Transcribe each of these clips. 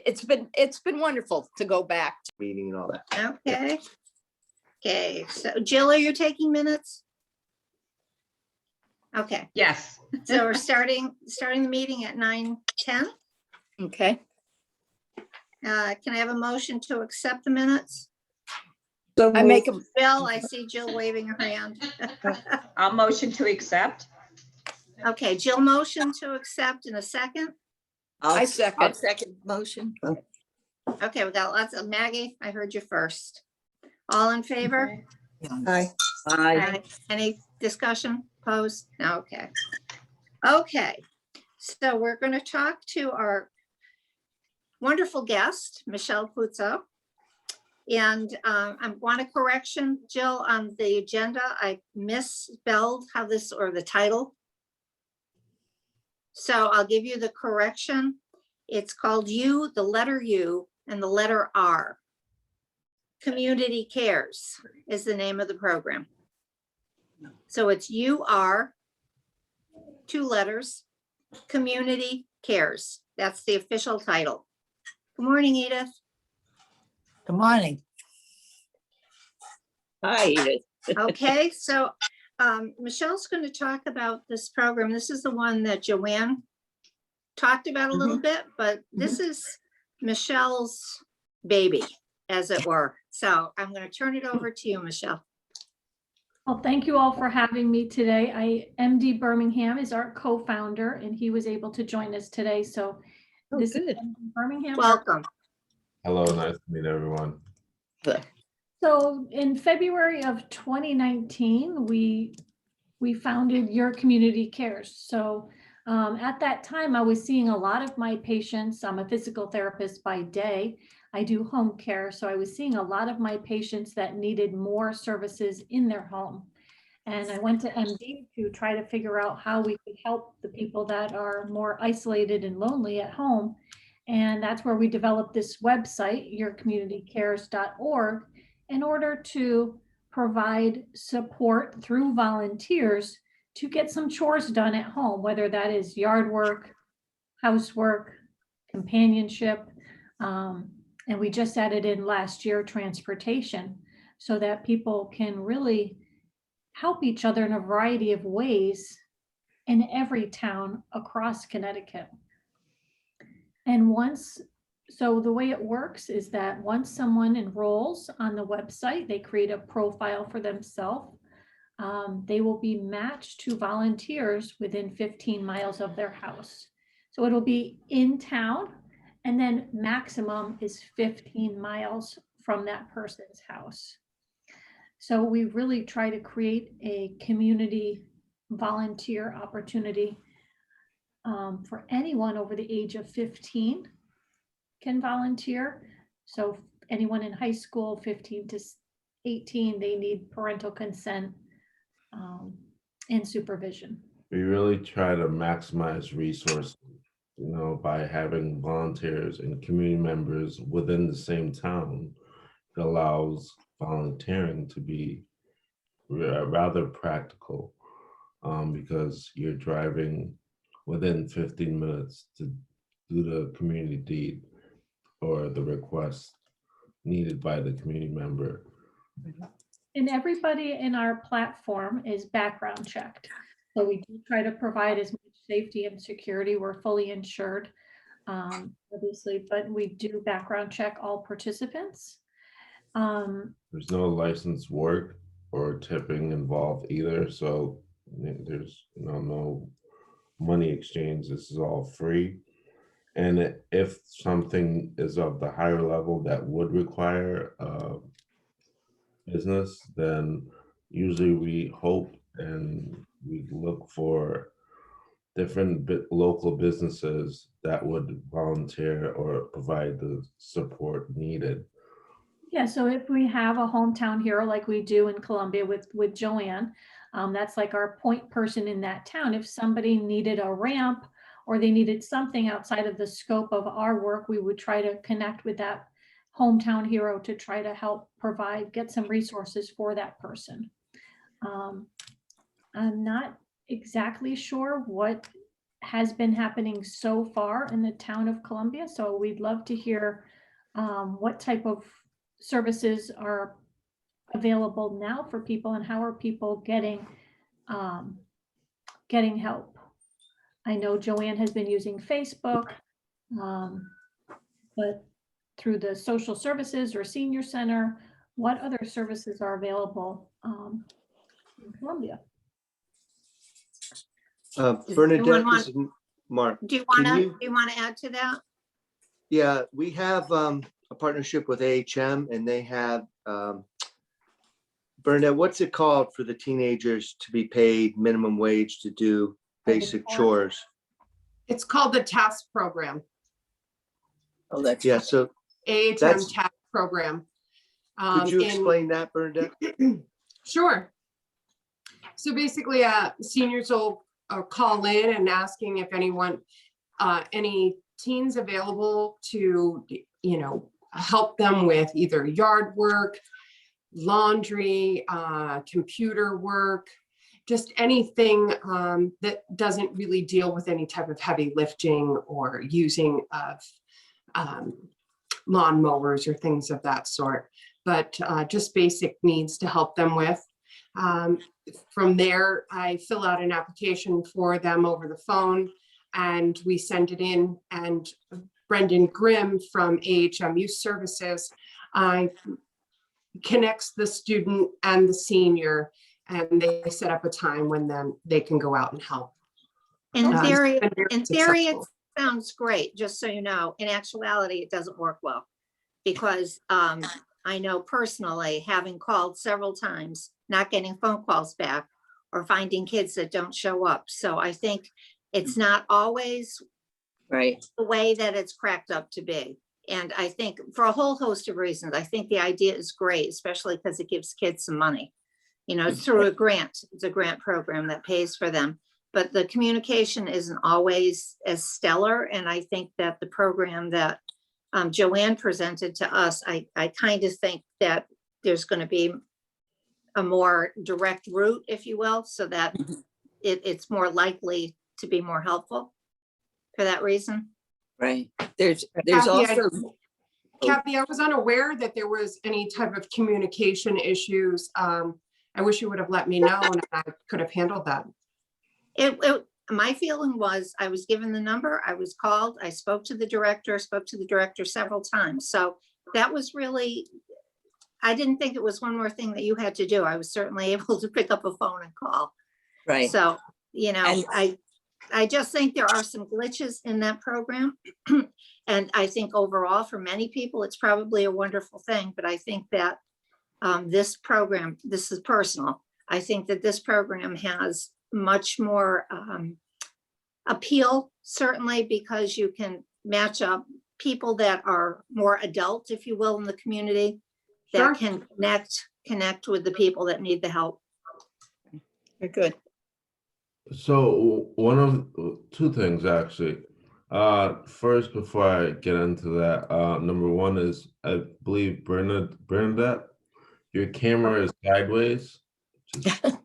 it's been wonderful to go back to Meeting and all that. Okay. Okay, so Jill, are you taking minutes? Okay, Yes. so we're starting the meeting at 9:10. Okay. Can I have a motion to accept the minutes? So I make them. Bill, I see Jill waving her hand. I'll motion to accept. Okay, Jill motion to accept in a second. I second. I'll second motion. Okay, we got lots of Maggie. I heard you first. All in favor? Aye. Aye. Any discussion posed? No, okay. Okay, so we're going to talk to our wonderful guest, Michelle Puzo. And I want a correction, Jill, on the agenda. I misspelled how this, or the title. So I'll give you the correction. It's called U, the letter U, and the letter R. Community Cares is the name of the program. So it's UR, 2 letters, Community Cares. That's the official title. Good morning, Edith. Good morning. Hi, Edith. Okay, so Michelle's going to talk about this program. This is the one that Joanne talked about a little bit, but this is Michelle's baby, as it were. So I'm going to turn it over to you, Michelle. Well, thank you all for having me today. MD Birmingham is our co-founder, and he was able to join us today. So this is good. MD Birmingham. Welcome. Hello, nice to meet everyone. So in February of 2019, we founded Your Community Cares. So at that time, I was seeing a lot of my patients. I'm a physical therapist by day. I do home care. So I was seeing a lot of my patients that needed more services in their home. And I went to MD to try to figure out how we could help the people that are more isolated and lonely at home. And that's where we developed this website, yourcommunitycares.org, in order to provide support through volunteers to get some chores done at home, whether that is yard work, housework, companionship. And we just added in last year transportation, so that people can really help each other in a variety of ways in every town across Connecticut. And so the way it works is that once someone enrolls on the website, they create a profile for themselves. They will be matched to volunteers within 15 miles of their house. So it'll be in town, and then maximum is 15 miles from that person's house. So we really try to create a community volunteer opportunity for anyone over the age of 15 can volunteer. So anyone in high school, 15 to 18, they need parental consent and supervision. We really try to maximize resources, by having volunteers and community members within the same town. It allows volunteering to be rather practical because you're driving within 15 minutes to do the community deed or the request needed by the community member. And everybody in our platform is background checked. So we do try to provide as much safety and security. We're fully insured, obviously, but we do background check all participants. There's no licensed work or tipping involved either. So there's no money exchange. This is all free. And if something is of the higher level that would require business, then usually we hope and we look for different local businesses that would volunteer or provide the support needed. Yeah, so if we have a hometown hero like we do in Columbia with Joanne, that's like our point person in that town. If somebody needed a ramp or they needed something outside of the scope of our work, we would try to connect with that hometown hero to try to help get some resources for that person. I'm not exactly sure what has been happening so far in the town of Columbia. So we'd love to hear what type of services are available now for people and how are people getting help. I know Joanne has been using Facebook, but through the social services or senior center, what other services are available in Columbia? Bernadette, want- this is Mark. Do you Can want to, you- do you want to add to that? Yeah, we have a partnership with AHM and they have, Bernadette, what's it called for the teenagers to be paid minimum wage to do basic chores? It's called the TASK program, Oh, that's. Yeah, so AHM That's- TASK program. could you in- explain that, Bernadette? Sure. So basically, seniors will call in and asking if anyone, any teens available to, help them with either yard work, laundry, computer work, just anything that doesn't really deal with any type of heavy lifting or using of lawn mowers or things of that sort, but just basic needs to help them with. From there, I fill out an application for them over the phone and we send it in, and Brendan Grimm from AHM Youth Services connects the student and the senior, and they set up a time when then they can go out and help. In It's theory, been very in theory, it successful. sounds great, just so you know. In actuality, it doesn't work well. Because I know personally, having called several times, not getting phone calls back or finding kids that don't show up. So I think it's not always Right. the way that it's cracked up to be. And I think for a whole host of reasons, I think the idea is great, especially because it gives kids some money. It's through a grant. It's a grant program that pays for them. But the communication isn't always as stellar. And I think that the program that Joanne presented to us, I kind of think that there's going to be a more direct route, if you will, so that it's more likely to be more helpful for that reason. Right. There's Kathy, also, Kathy, I was unaware that there was any type of communication issues. I wish you would have let me know and I could have handled that. My feeling was I was given the number, I was called, I spoke to the director several times. So that was really, I didn't think it was one more thing that you had to do. I was certainly able to pick up a phone and call. right. So, And- I just think there are some glitches in that program. And I think overall, for many people, it's probably a wonderful thing, but I think that this program, this is personal. I think that this program has much more appeal, certainly because you can match up people that are more adult, if you will, in the community that Sure. can connect with the people that need the help. Very good. So one of two things actually. First, before I get into that, number one is I believe Bernadette, your camera is sideways. Just so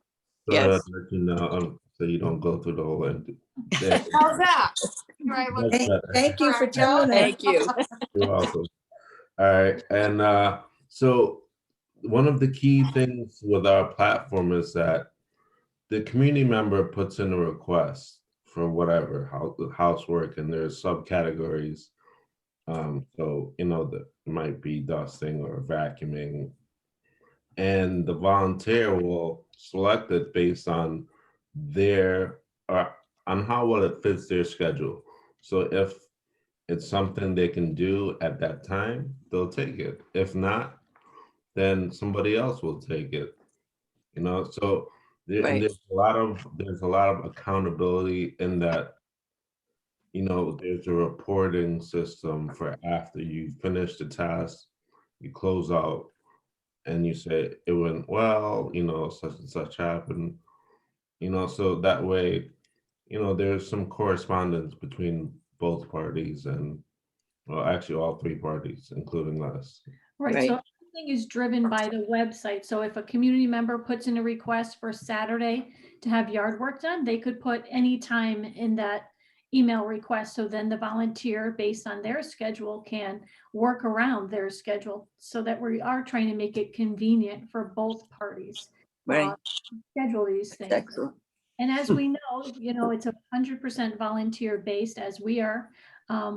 Yes. that you know, so you don't go through the whole end. There. How's that? Do I look- That's better. Thank you for Correct. telling us. Thank you. You're welcome. All right, and so one of the key things with our platform is that the community member puts in a request for whatever housework, and there's subcategories. So that might be dusting or vacuuming, and the volunteer will select it based on on how well it fits their schedule. So if it's something they can do at that time, they'll take it. If not, then somebody else will take it. So and Right. there's a lot of accountability in that. There's a reporting system for after you finish the task, you close out, and you say it went well. Such and such happened. So that way, there's some correspondence between both parties and, well, actually all three parties, including us. Right, Right. so everything is driven by the website. So if a community member puts in a request for Saturday to have yard work done, they could put any time in email request. So then the volunteer, based on their schedule, can work around their schedule so that we are trying to make it convenient for both parties. Right. Schedule these That's things. excellent. And as we know, it's 100% volunteer based, as we are.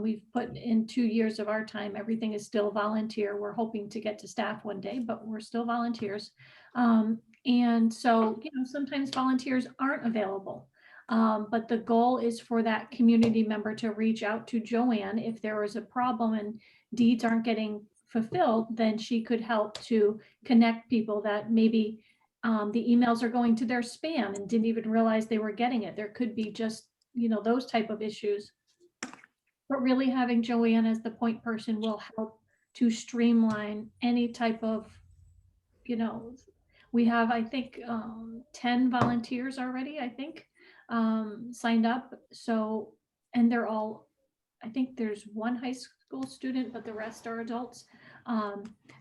We've put in 2 years of our time. Everything is still volunteer. We're hoping to get to staff one day, but we're still volunteers. And so, sometimes volunteers aren't available. But the goal is for that community member to reach out to Joanne if there is a problem and deeds aren't getting fulfilled, then she could help to connect people that maybe the emails are going to their spam and didn't even realize they were getting it. There could be just, those type of issues. But really having Joanne as the point person will help to streamline any type of, we have, I think, 10 volunteers already, I think, signed up. So, and they're all, I think there's one high school student, but the rest are adults.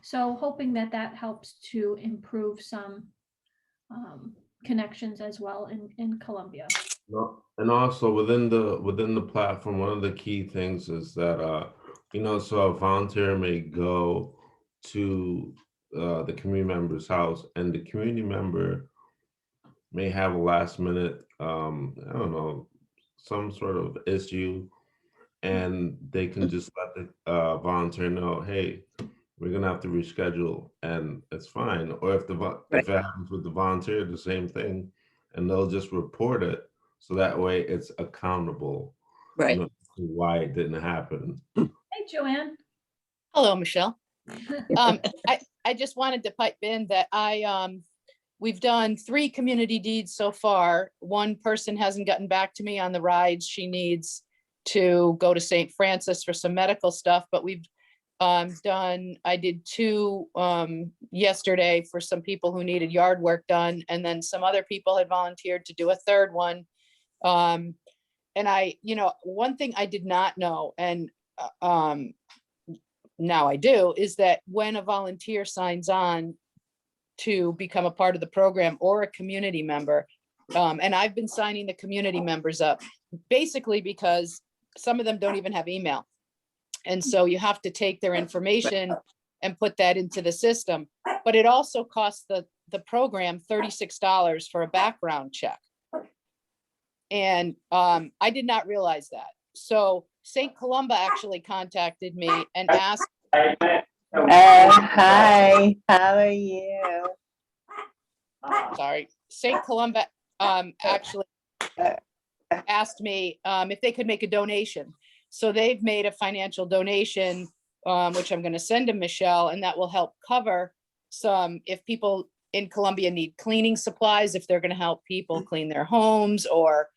So hoping that that helps to improve some connections as well in Columbia. No, and also within the platform, one of the key things is that so a volunteer may go to the community member's house, and the community member may have a last minute, I don't know, some sort of issue, and they can just let the volunteer know, hey, we're gonna have to reschedule, and it's fine. Or if if it happens with the volunteer, the same thing, and they'll just report it, so that way it's accountable. Right. Why it didn't happen. Hey, Joanne. Hello, Michelle. I just wanted to pipe in that we've done 3 community deeds so far. One person hasn't gotten back to me on the rides she needs to go to St. Francis for some medical stuff, but we've I did 2 yesterday for some people who needed yard work done, and then some other people had volunteered to do a 3rd one. And one thing I did not know, and now I do, is that when a volunteer signs on to become a part of the program or a community member, and I've been signing the community members up basically because some of them don't even have email. And so you have to take their information and put that into the system. But it also costs the program $36 for a background check. And I did not realize that. So St. Columba actually contacted me and asked. Hi, how are you? Sorry, St. Columba actually asked me if they could make a donation. So they've made a financial donation, which I'm going to send to Michelle, and that will help cover some, if people in Columbia need cleaning supplies, if they're going to help people clean their homes or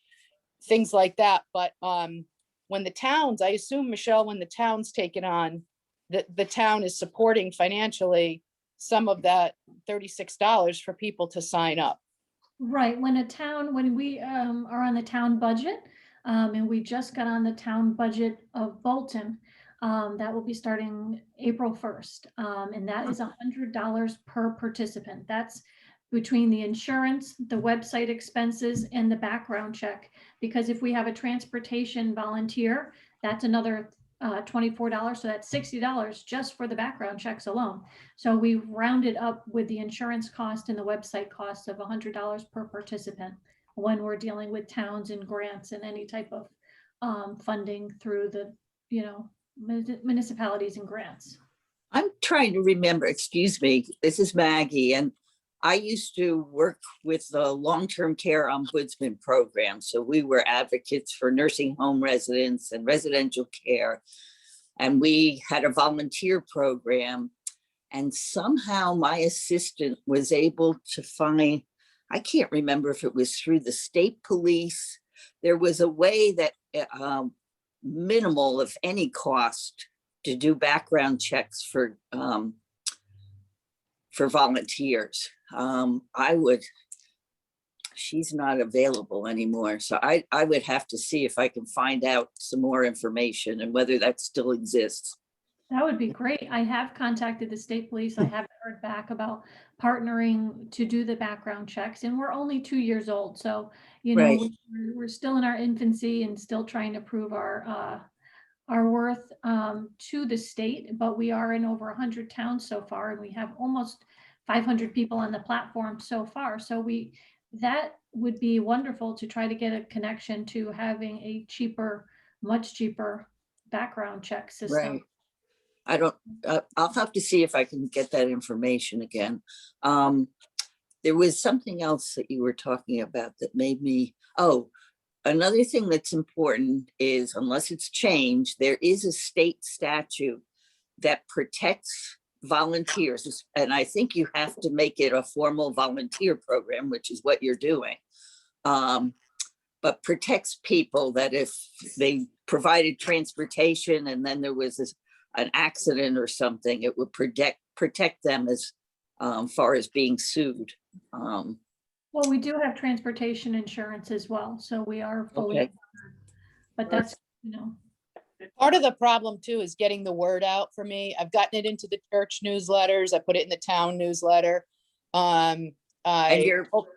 things like that. But when the towns, I assume, Michelle, when the town's taken on, the town is supporting financially some of that $36 for people to sign up. Right, when we are on the town budget, and we just got on the town budget of Bolton, that will be starting April 1st. And that is $100 per participant. That's between the insurance, the website expenses, and the background check. Because if we have a transportation volunteer, that's another $24. So that's $60 just for the background checks alone. So we rounded up with the insurance cost and the website cost of $100 per participant when we're dealing with towns and grants and any type of funding through the, municipalities and grants. I'm trying to remember, excuse me, this is Maggie, and I used to work with the long-term care ombudsman program. So we were advocates for nursing home residents and residential care. And we had a volunteer program. And somehow my assistant was able to find, I can't remember if it was through the state police. There was a way that minimal, if any, cost to do background checks for volunteers. She's not available anymore. So I would have to see if I can find out some more information and whether that still exists. That would be great. I have contacted the state police. I haven't heard back about partnering to do the background checks, and we're only 2 years old. So, Right. we're still in our infancy and still trying to prove our worth to the state, but we are in over 100 towns so far, and we have almost 500 people on the platform so far. So that would be wonderful to try to get a connection to having a cheaper, much cheaper background check system. Right. I don't, I'll have to see if I can get that information again. There was something else that you were talking about that made me, another thing that's important is, unless it's changed, there is a state statute that protects volunteers. And I think you have to make it a formal volunteer program, which is what you're doing. But protects people that if they provided transportation and then there was an accident or something, it would protect them as far as being sued. Well, we do have transportation insurance as well, so we are fully Okay. covered. But that's, Part of the problem too is getting the word out for me. I've gotten it into the church newsletters. I put it in the town newsletter. And I you're, hope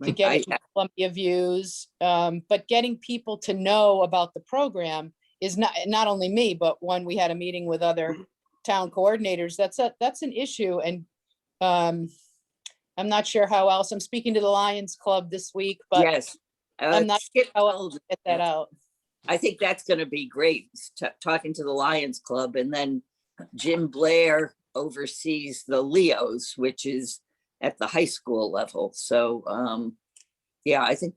to get it in Columbia Views. But getting people to know about the program is not only me, but when we had a meeting with other town coordinators, that's an issue. And I'm not sure how else. I'm speaking to the Lions Club this week, but yes. I'm not Skip sure how else told to get that out. I think that's going to be great, talking to the Lions Club. And then Jim Blair oversees the Leos, which is at the high school level. So yeah, I think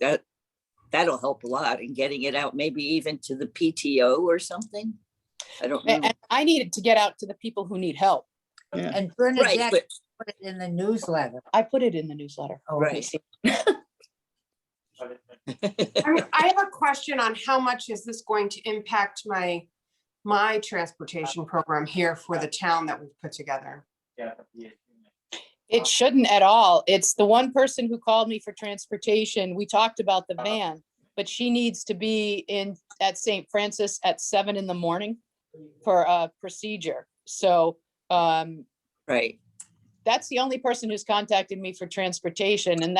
that'll help a lot in getting it out, maybe even to the PTO or something. I don't know. And I needed to get out to the people who need help. And Right, Bernadette but put it in the newsletter. I put it in the newsletter. Oh, right. I have a question on how much is this going to impact my transportation program here for the town that we've put together? It shouldn't at all. It's the one person who called me for transportation. We talked about the van, but she needs to be at St. Francis at 7 a.m. for a procedure. So Right. that's the only person who's contacted me for transportation. And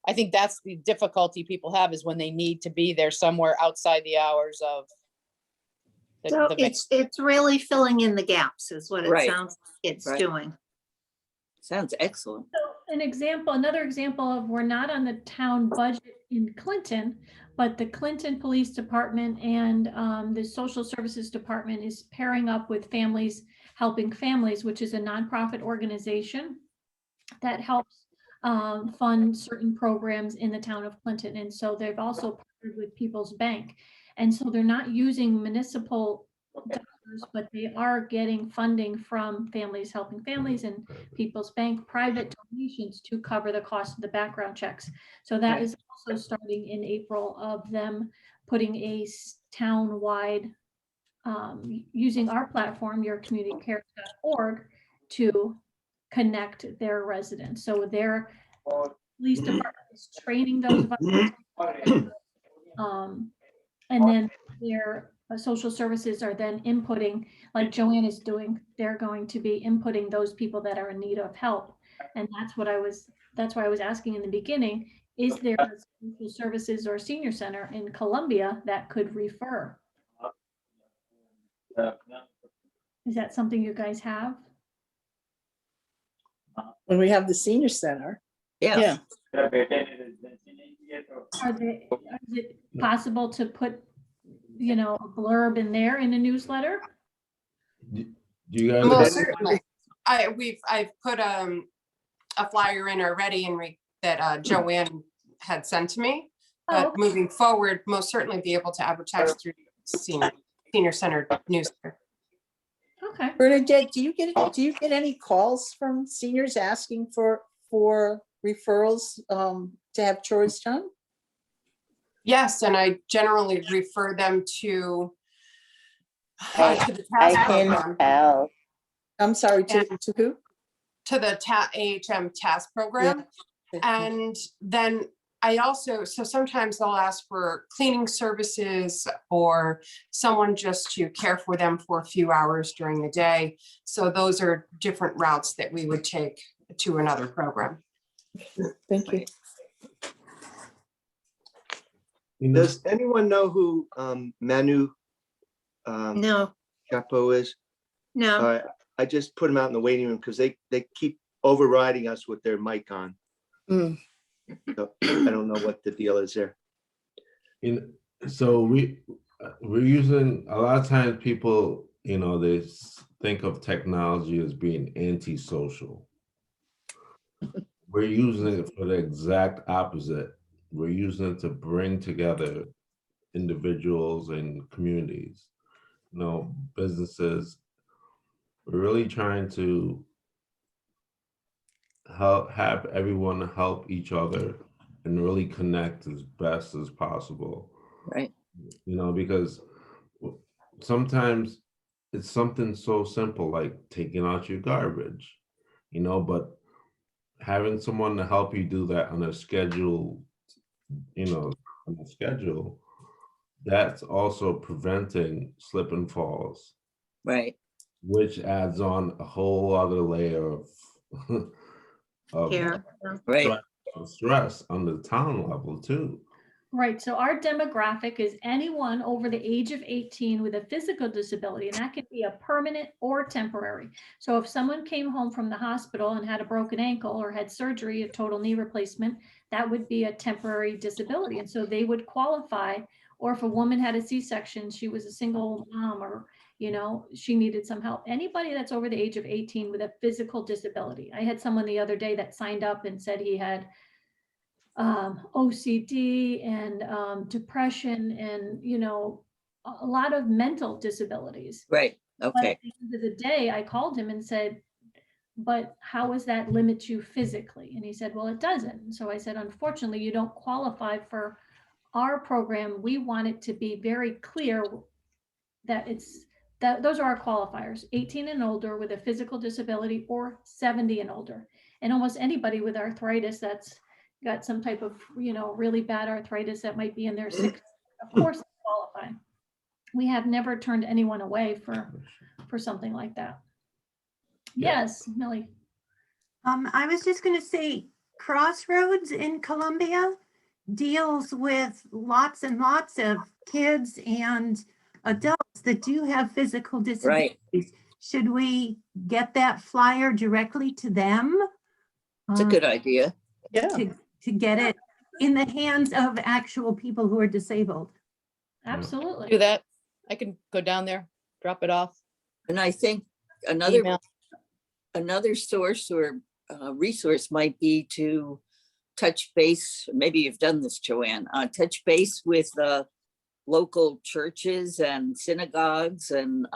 I think that's the difficulty people have, is when they need to be there somewhere outside the hours of. So it's really filling in the gaps is what it Right. sounds like it's Right. doing. Sounds excellent. so another example of, we're not on the town budget in Clinton, but the Clinton Police Department and the Social Services Department is pairing up with Families Helping Families, which is a nonprofit organization that helps fund certain programs in the town of Clinton. And so they've also partnered with People's Bank. And so they're not using municipal dollars, but they are getting funding from Families Helping Families and People's Bank, private donations to cover the cost of the background checks. So that is also starting in April, of them putting a town-wide, using our platform, yourcommunitycares.org, to connect their residents. So their police department is training those volunteers, and then their social services are then inputting, like Joanne is doing. They're going to be inputting those people that are in need of help. And that's why I was asking in the beginning, is there a social services or senior center in Columbia that could refer? Is that something you guys have? When we have the senior center. Yeah. Is it possible to put, a blurb in there in a newsletter? Do you guys? Well, certainly. I've put a flyer in already that Joanne had sent to me. But Oh, moving forward, most certainly be able to advertise through senior center newsletter. okay. Bernadette, do you get any calls from seniors asking for referrals to have chores done? Yes, and I generally refer them to the I task can program, tell. I'm sorry, to who? to the AHM task program. And then I also, so sometimes they'll ask for cleaning services or someone just to care for them for a few hours during the day. So those are different routes that we would take to another program. Thank you. You know, Does anyone know who Manu No, Chapo is? no. I just put them out in the waiting room because they keep overriding us with their mic on. Mm. So I don't know what the deal is there. so we're using, a lot of times people, you know, they think of technology as being antisocial. We're using it for the exact opposite. We're using it to bring together individuals and communities, you know, businesses. We're really trying to have everyone help each other and really connect as best as possible. Right. You know, because sometimes it's something so simple like taking out your garbage, you know, but having someone to help you do that on a schedule, you know, on a schedule, that's also preventing slip and falls, Right. which adds on a whole other layer of of Care. Right. stress on the town level too. Right, so our demographic is anyone over the age of 18 with a physical disability, and that can be a permanent or temporary. So if someone came home from the hospital and had a broken ankle or had surgery, a total knee replacement, that would be a temporary disability. And so they would qualify, or if a woman had a C-section, she was a single mom, or, you know, she needed some help. Anybody that's over the age of 18 with a physical disability. I had someone the other day that signed up and said he had OCD and depression and, you know, a lot of mental disabilities. Right. But Okay. at the end of the day, I called him and said, but how does that limit you physically? And he said, well, it doesn't. So I said, unfortunately, you don't qualify for our program. We want it to be very clear that those are our qualifiers, 18 and older with a physical disability or 70 and older. And almost anybody with arthritis that's got some type of, you know, really bad arthritis that might be in their 60s, of course they qualify. We have never turned anyone away for something like that. Yes, Millie. I was just going to say Crossroads in Columbia deals with lots and lots of kids and adults that do have physical disabilities. Right. Should we get that flyer directly to them? It's a good idea. Yeah. To get it in the hands of actual people who are disabled. Absolutely. Do that. I can go down there, drop it off. And I think another Email. source or resource might be to touch base. Maybe you've done this, Joanne. Touch base with local churches and synagogues and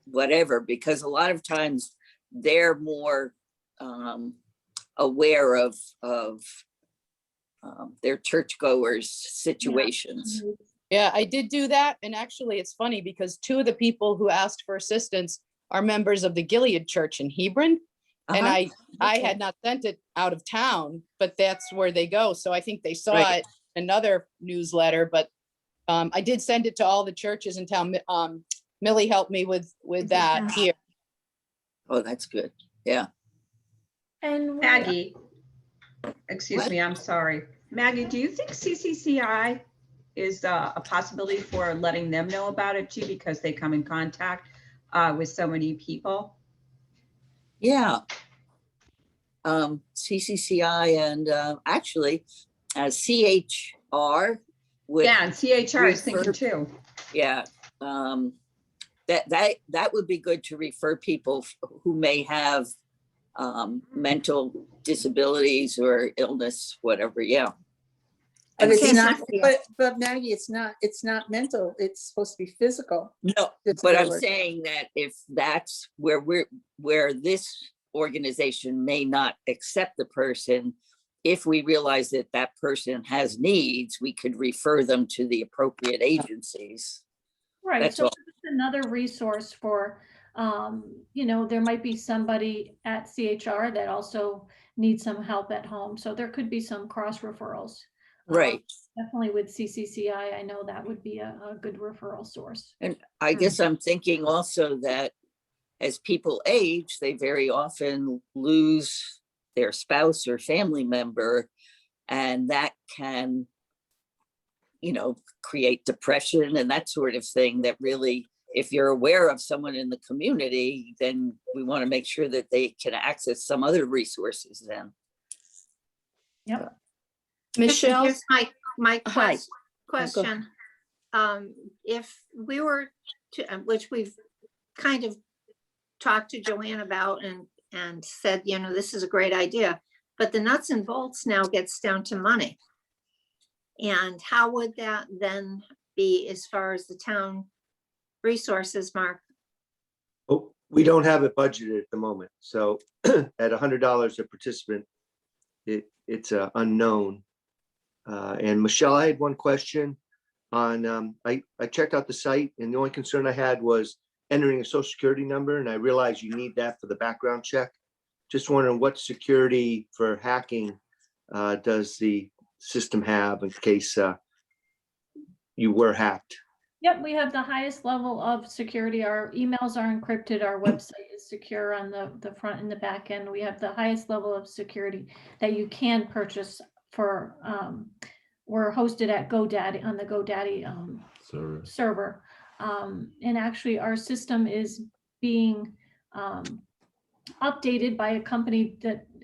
whatever, because a lot of times they're more aware of their churchgoers' situations. Yeah, I did do that. And actually, it's funny because two of the people who asked for assistance are members of the Gilead Church in Hebron. And I had not sent it out of town, but that's where they go. So I think they saw Right. it in another newsletter, but I did send it to all the churches in town. Millie helped me with that here. Oh, that's good. Yeah. And Maggie, excuse What? me, I'm sorry. Maggie, do you think CCCI is a possibility for letting them know about it too, because they come in contact with so many people? Yeah. CCCI and actually CHR would, Yeah, and CHR is thinking refer- too. yeah, that would be good to refer people who may have mental disabilities or illness, whatever. Yeah. But it's Okay, not, Cynthia. but Maggie, it's not mental. It's supposed to be physical. No, but I'm disability. saying that if that's where this organization may not accept the person, if we realize that that person has needs, we could refer them to the appropriate agencies. right, That's so all. it's another resource for You know, there might be somebody at CHR that also needs some help at home. So there could be some cross referrals. Right. Definitely with CCCI, I know that would be a good referral source. And I guess I'm thinking also that as people age, they very often lose their spouse or family member, and that can, you know, create depression and that sort of thing. That really, if you're aware of someone in the community, then we want to make sure that they can access some other resources then. Yep. Michelle? Here's my Hi. question. If we were to, which we've kind of talked to Joanne about and said, you know, this is a great idea, but the nuts and bolts now gets down to money. And how would that then be as far as the town resources, Mark? Oh, we don't have it budgeted at the moment. So at $100 a participant, it's unknown. And Michelle, I had one question on, I checked out the site and the only concern I had was entering a social security number. And I realized you need that for the background check. Just wondering what security for hacking does the system have in case you were hacked? Yep, we have the highest level of security. Our emails are encrypted. Our website is secure on the front and the back end. We have the highest level of security that you can purchase for, we're hosted at GoDaddy, on the GoDaddy server. And actually our system is being updated by a company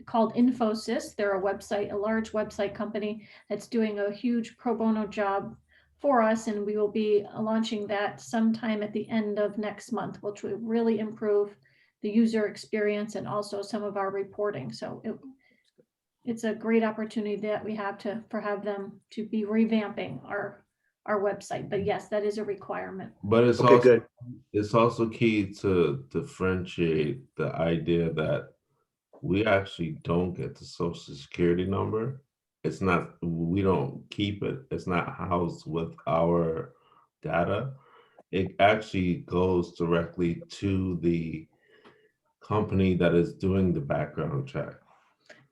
called Infosys. They're a large website company that's doing a huge pro bono job for us, and we will be launching that sometime at the end of next month, which will really improve the user experience and also some of our reporting. So it's a great opportunity that we have for them to be revamping our website. But yes, that is a requirement. But it's Okay, also good. it's also key to differentiate the idea that we actually don't get the social security number. It's not, we don't keep it. It's not housed with our data. It actually goes directly to the company that is doing the background check.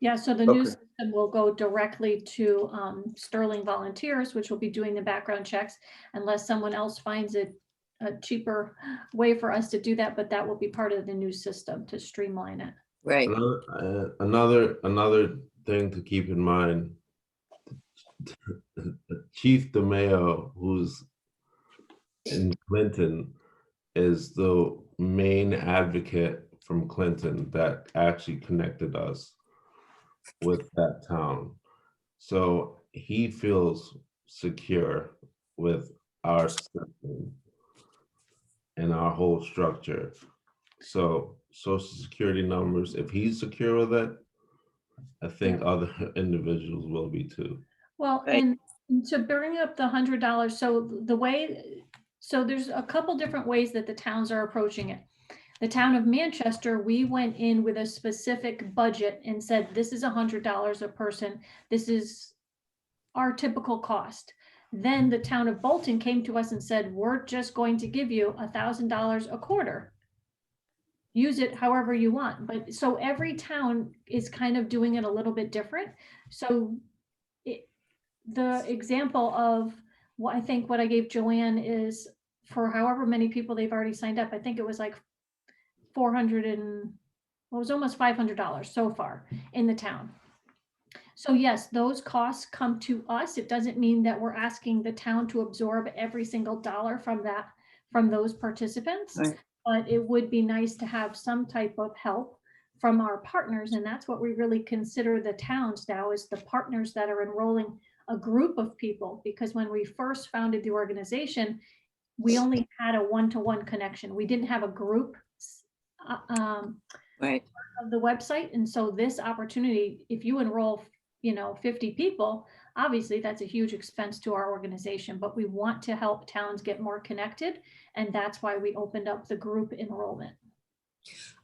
Yeah, so the new Okay. system will go directly to Sterling Volunteers, which will be doing the background checks unless someone else finds it a cheaper way for us to do that, but that will be part of the new system to streamline it. Right. Another thing to keep in mind, Chief DeMeo, who's in Clinton, is the main advocate from Clinton that actually connected us with that town. So he feels secure with our system and our whole structure. So social security numbers, if he's secure with it, I think other individuals will be too. Well, Right. and to bring up the $100, so there's a couple different ways that the towns are approaching it. The town of Manchester, we went in with a specific budget and said, this is $100 a person. This is our typical cost. Then the town of Bolton came to us and said, we're just going to give you $1,000 a quarter. Use it however you want. But so every town is kind of doing it a little bit different. So the example of what I gave Joanne is for however many people they've already signed up. I think it was like it was almost $500 so far in the town. So yes, those costs come to us. It doesn't mean that we're asking the town to absorb every single dollar from those participants, Right. but it would be nice to have some type of help from our partners. And that's what we really consider the towns now, is the partners that are enrolling a group of people. Because when we first founded the organization, we only had a one-to-one connection. We didn't have a group Right. of the website. And so this opportunity, if you enroll 50 people, obviously that's a huge expense to our organization, but we want to help towns get more connected. And that's why we opened up the group enrollment.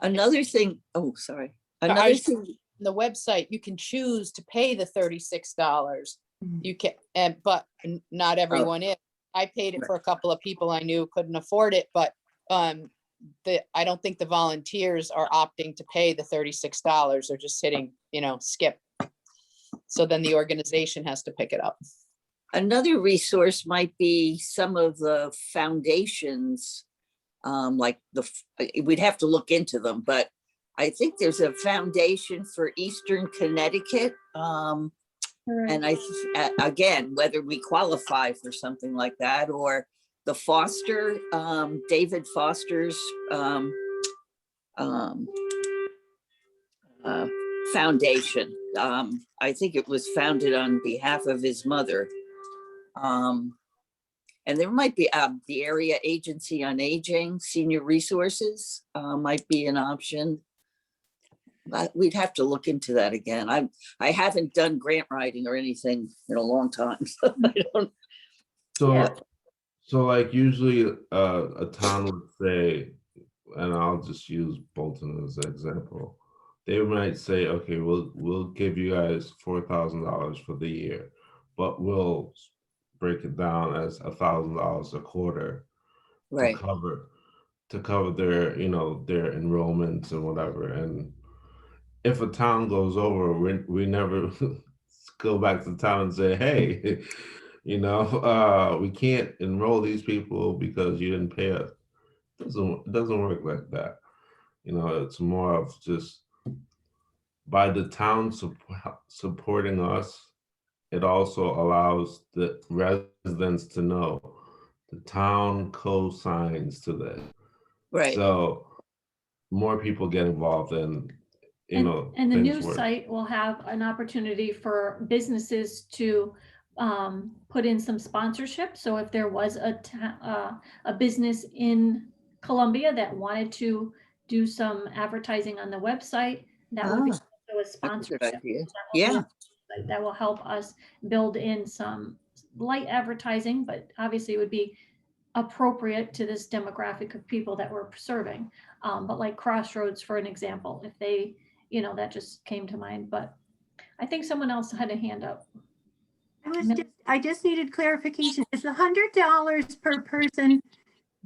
Another thing, oh, sorry. I Another was- thing, The website, you can choose to pay the $36. You can, but not everyone is. I paid it for a couple of people I knew couldn't afford it, but I don't think the volunteers are opting to pay the $36. They're just hitting, skip. So then the organization has to pick it up. Another resource might be some of the foundations, like we'd have to look into them, but I think there's a foundation for Eastern Connecticut. And again, whether we qualify for something like that, or the Foster, David Foster's foundation. I think it was founded on behalf of his mother. And there might be the Area Agency on Aging, Senior Resources might be an option. But we'd have to look into that again. I haven't done grant writing or anything in a long time. So I don't. So like usually a town would say, and I'll just use Bolton as an example. They might say, okay, we'll give you guys $4,000 for the year, but we'll break it down as $1,000 a quarter Right. to cover their, their enrollments and whatever. And if a town goes over, we never go back to the town and say, hey, we can't enroll these people because you didn't pay us. It doesn't work like that. It's more of just by the town supporting us, it also allows the residents to know the town co-signs to this. Right. So more people get involved and And the things new work. site will have an opportunity for businesses to put in some sponsorship. So if there was a business in Columbia that wanted to do some advertising on the website, that would be also a That's a sponsorship. good idea. That will Yeah. that will help us build in some light advertising, but obviously it would be appropriate to this demographic of people that we're serving. But like Crossroads, for an example, if they, that just came to mind, but I think someone else had a hand up. I just needed clarification. Is $100 per person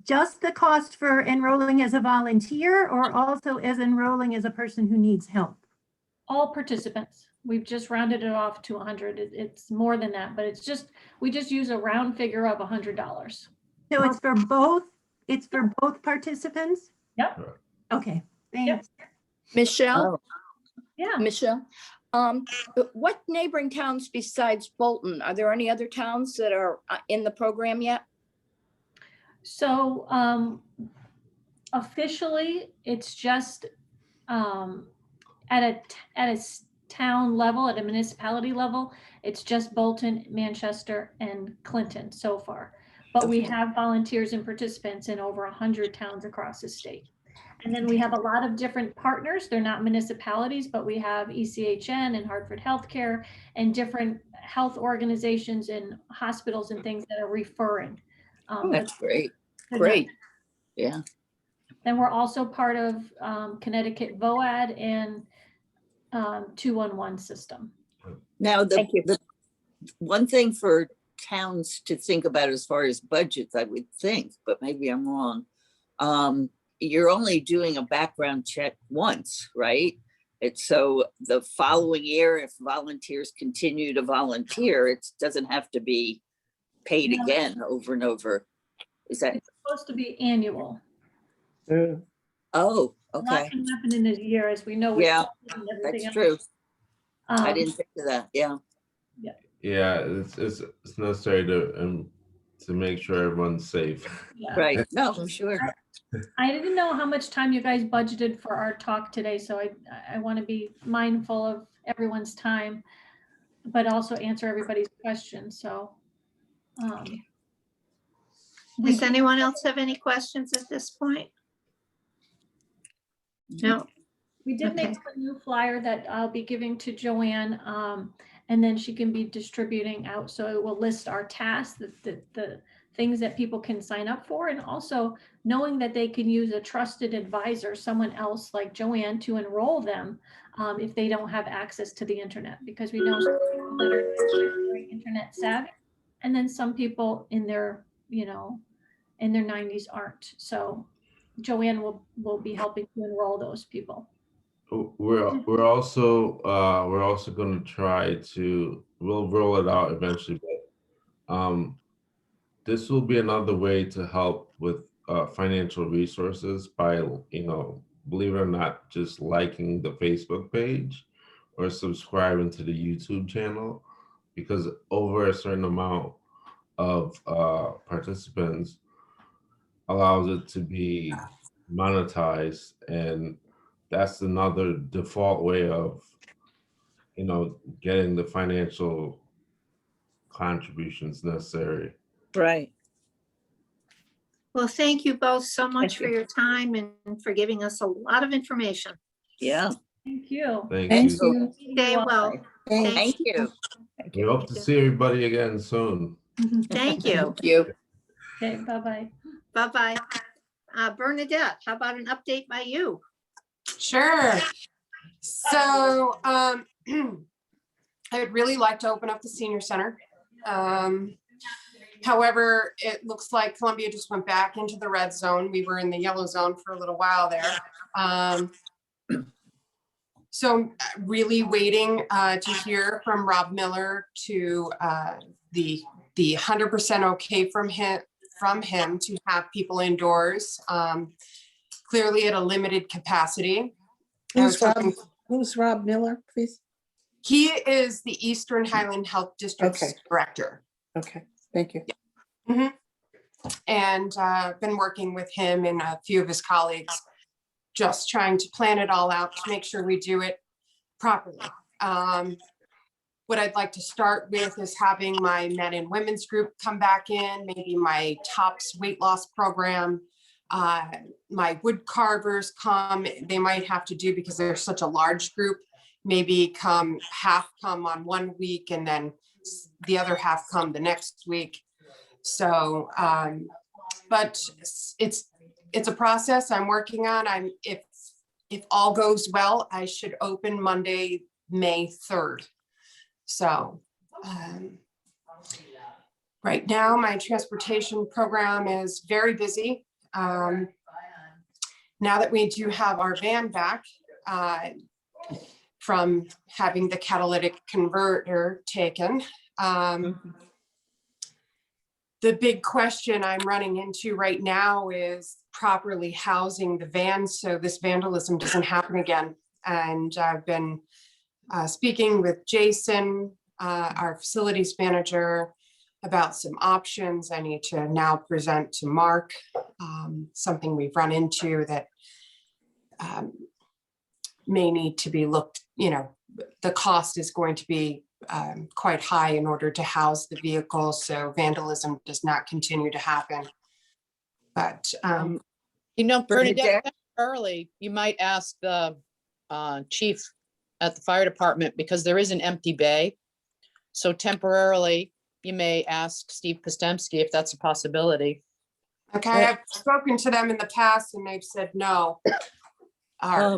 just the cost for enrolling as a volunteer, or also as enrolling as a person who needs help? All participants. We've just rounded it off to 100. It's more than that, but we just use a round figure of $100. So it's for both participants? Yep. Okay, thanks. Michelle, Yeah. Michelle, what neighboring towns besides Bolton, are there any other towns that are in the program yet? So officially, it's just at a town level, at a municipality level, it's just Bolton, Manchester, and Clinton so far. But we have volunteers and participants in over 100 towns across the state. And then we have a lot of different partners. They're not municipalities, but we have ECHN and Hartford Healthcare and different health organizations and hospitals and things that are referring. That's great. Great. Yeah. Then we're also part of Connecticut VOAD and 211 system. Now, the one thing for towns to think about as far as budgets, I would think, but maybe I'm wrong. You're only doing a background check once, right? It's so the following year, if volunteers continue to volunteer, it doesn't have to be paid again over and over. Is that It's supposed to be annual? Oh, A lot okay. can happen in a year, as we know. with Yeah, COVID and everything that's else. true. I Um, didn't think of that. Yeah. Yeah, it's necessary to make sure everyone's safe. yeah. Right. No, for sure. I didn't know how much time you guys budgeted for our talk today, so I want to be mindful of everyone's time, but also answer everybody's questions. So. Does anyone else have any questions at this point? No. We did make a new flyer that I'll be giving to Joanne, and then she can be distributing out. So it will list our tasks, the things that people can sign up for, and also knowing that they can use a trusted advisor, someone else like Joanne, to enroll them if they don't have access to the internet, because we know some people that are very internet savvy, and then some people in their, in their 90s aren't. So Joanne will be helping to enroll those people. We're also going to try to, we'll roll it out eventually, but this will be another way to help with financial resources by, believe it or not, just liking the Facebook page or subscribing to the YouTube channel, because over a certain amount of participants allows it to be monetized, and that's another default way of getting the financial contributions necessary. Right. Well, thank you both so much for you. your time and for giving us a lot of information. Yeah. Thank you. Thank Thank you. you. Stay well. Thanks. Thank you. Thank We you. hope to see everybody again soon. Thank you. You. Okay, bye-bye. Bye-bye. Bernadette, how about an update by you? Sure. So I'd really like to open up the senior center. However, it looks like Columbia just went back into the red zone. We were in the yellow zone for a little while there. So I'm really waiting to hear from Rob Miller to the 100% okay from him to have people indoors, clearly at a limited capacity. Who's Rob Miller, please? He is the Eastern Highland Health District's Okay. director. Okay, thank you. And been working with him and a few of his colleagues, just trying to plan it all out to make sure we do it properly. What I'd like to start with is having my men and women's group come back in, maybe my TOPS weight loss program, my wood carvers come. They might have to do, because they're such a large group, maybe half come on 1 week and then the other half come the next week. So, but it's a process I'm working on. If all goes well, I should open Monday, May 3rd. So right now my transportation program is very busy. Now that we do have our van back from having the catalytic converter taken, the big question I'm running into right now is properly housing the vans so this vandalism doesn't happen again. And I've been speaking with Jason, our facilities manager, about some options. I need to now present to Mark something we've run into that may need to be looked, the cost is going to be quite high in order to house the vehicle, so vandalism does not continue to happen. But Bernadette, early, you might ask the chief at the fire department, because there is an empty bay. So temporarily, you may ask Steve Kostemski if that's a possibility. Okay, I've spoken to them in the past and they've said no,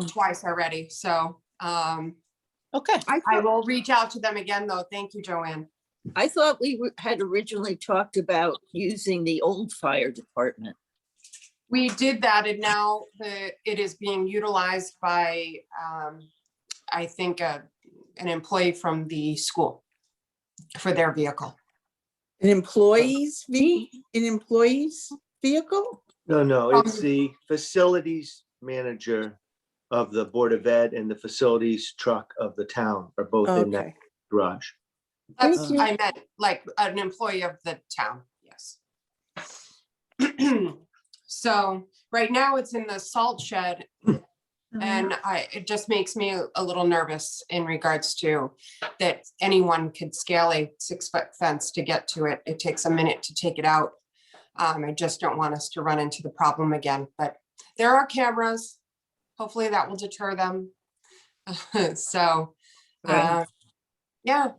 twice already. So okay, I will reach out to them again though. Thank you, Joanne. I thought we had originally talked about using the old fire department. We did that, and now it is being utilized by, I think, an employee from the school for their vehicle. An employee's vehicle? No, it's the facilities manager of the Board of Ed and the facilities truck of the town are both in that Okay. garage. That's, I meant like an employee of the town, yes. So right now it's in the salt shed, and it just makes me a little nervous in regards to that anyone could scale a 6-foot fence to get to it. It takes a minute to take it out. I just don't want us to run into the problem again, but there are cameras. Hopefully that will deter them. So, Right. yeah,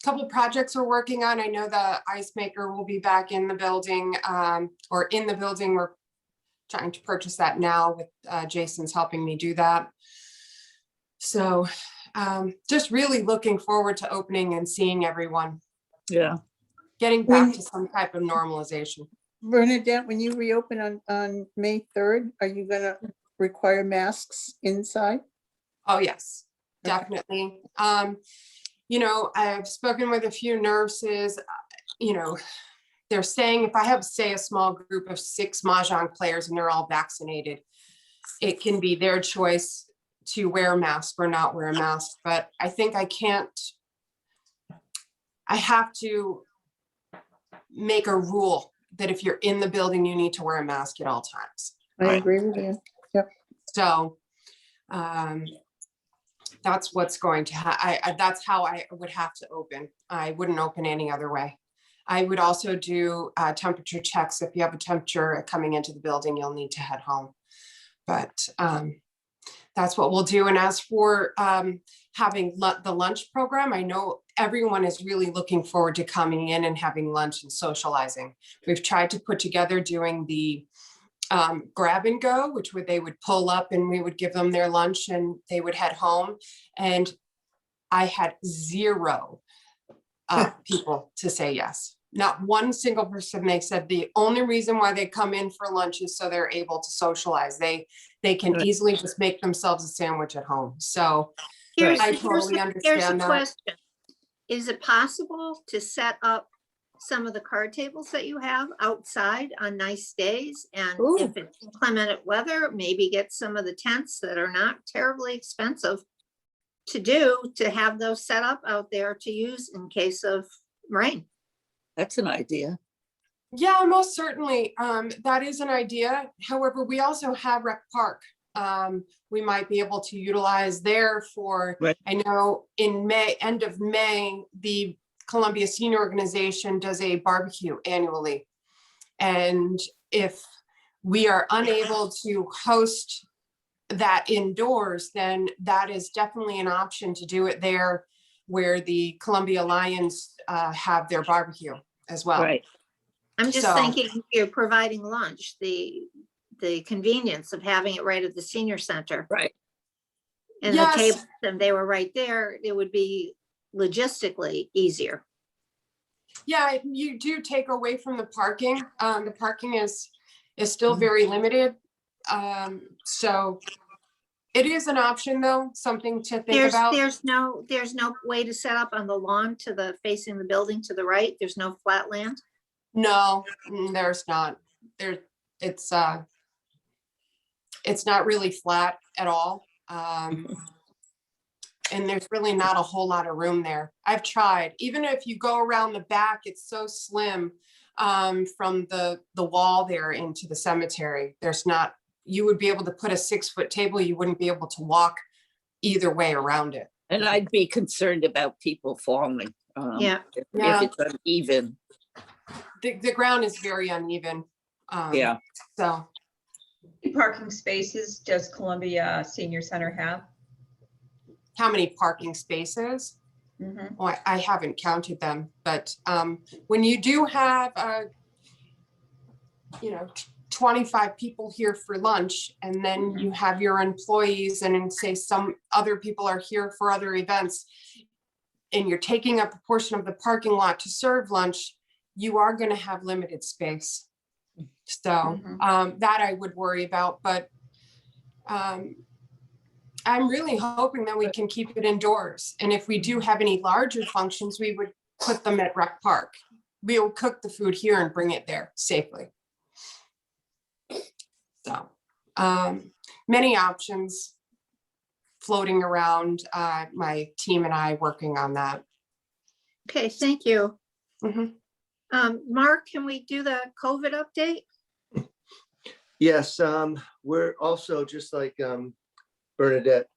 couple of projects we're working on. I know the ice maker will be back in the building, or in the building. We're trying to purchase that now with Jason's helping me do that. So just really looking forward to opening and seeing everyone. Yeah. Getting back to some type of normalization. Bernadette, when you reopen on May 3rd, are you gonna require masks inside? Oh, yes, Okay. definitely. You know, I've spoken with a few nurses, you know, they're saying if I have, say, a small group of 6 Mahjong players and they're all vaccinated, it can be their choice to wear a mask or not wear a mask, but I think I have to make a rule that if you're in the building, you need to wear a mask at all times. I agree with you. So that's what's going to that's how I would have to open. I wouldn't open any other way. I would also do temperature checks. If you have a temperature coming into the building, you'll need to head home. But that's what we'll do. And as for having the lunch program, I know everyone is really looking forward to coming in and having lunch and socializing. We've tried to put together doing the grab and go, which they would pull up and we would give them their lunch and they would head home. And I had 0 people to say yes. Not one single person. They said the only reason why they come in for lunch is so they're able to socialize. They can easily just make themselves a sandwich at home. So I totally understand that. Question. Is it possible to set up some of the card tables that you have outside on nice days? And if it's inclement weather, maybe get some of the tents that are not terribly expensive to have those set up out there to use in case of rain. That's an idea. Yeah, most certainly. That is an idea. However, we also have Rec Park. We might be able to utilize there for, I know in May, end of May, the Columbia Senior Organization does a barbecue annually. And if we are unable to host that indoors, then that is definitely an option to do it there where the Columbia Lions have their barbecue as well. Right. I'm just thinking you're providing lunch, the convenience of having it right at the senior center. Right. And the tables, and they were right there, it would be logistically easier. Yeah, you do take away from the parking. The parking is still very limited. So it is an option though, something to think about. There's no way to set up on the lawn facing the building to the right. There's no flat land. No, there's not. It's not really flat at all. And there's really not a whole lot of room there. I've tried, even if you go around the back, it's so slim from the wall there into the cemetery. You would be able to put a 6-foot table. You wouldn't be able to walk either way around it. And I'd be concerned about people falling. If it's uneven. The ground is very uneven. So. How many parking spaces does Columbia Senior Center have? How many parking spaces? Mm-hmm. Oh, I haven't counted them, but when you do have, 25 people here for lunch, and then you have your employees and say some other people are here for other events, and you're taking up a portion of the parking lot to serve lunch, you are going to have limited space. So that I would worry about, but I'm really hoping that we can keep it indoors. And if we do have any larger functions, we would put them at Rec Park. We will cook the food here and bring it there safely. So many options floating around, my team and I working on that. Okay, thank you. Mm-hmm. Mark, can we do the COVID update? Yes, we're also just like Bernadette,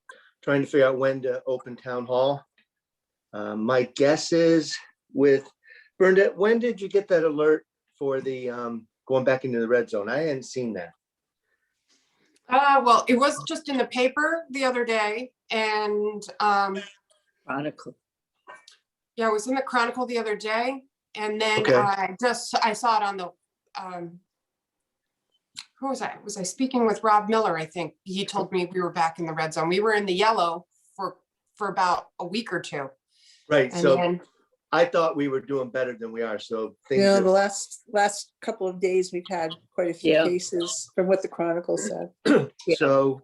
trying to figure out when to open town hall. My guess is with Bernadette, when did you get that alert for the going back into the red zone? I hadn't seen that. Well, it was just in the paper the other day, and Chronicle. yeah, it was in the Chronicle the other day, and then Okay. I saw it on the who was I? Was I speaking with Rob Miller? I think he told me we were back in the red zone. We were in the yellow for about a week or two. Right. And So then I thought we were doing better than we are, so things Yeah, the have, last couple of days, we've had quite a few Yeah. cases from what the Chronicle said. Yeah. so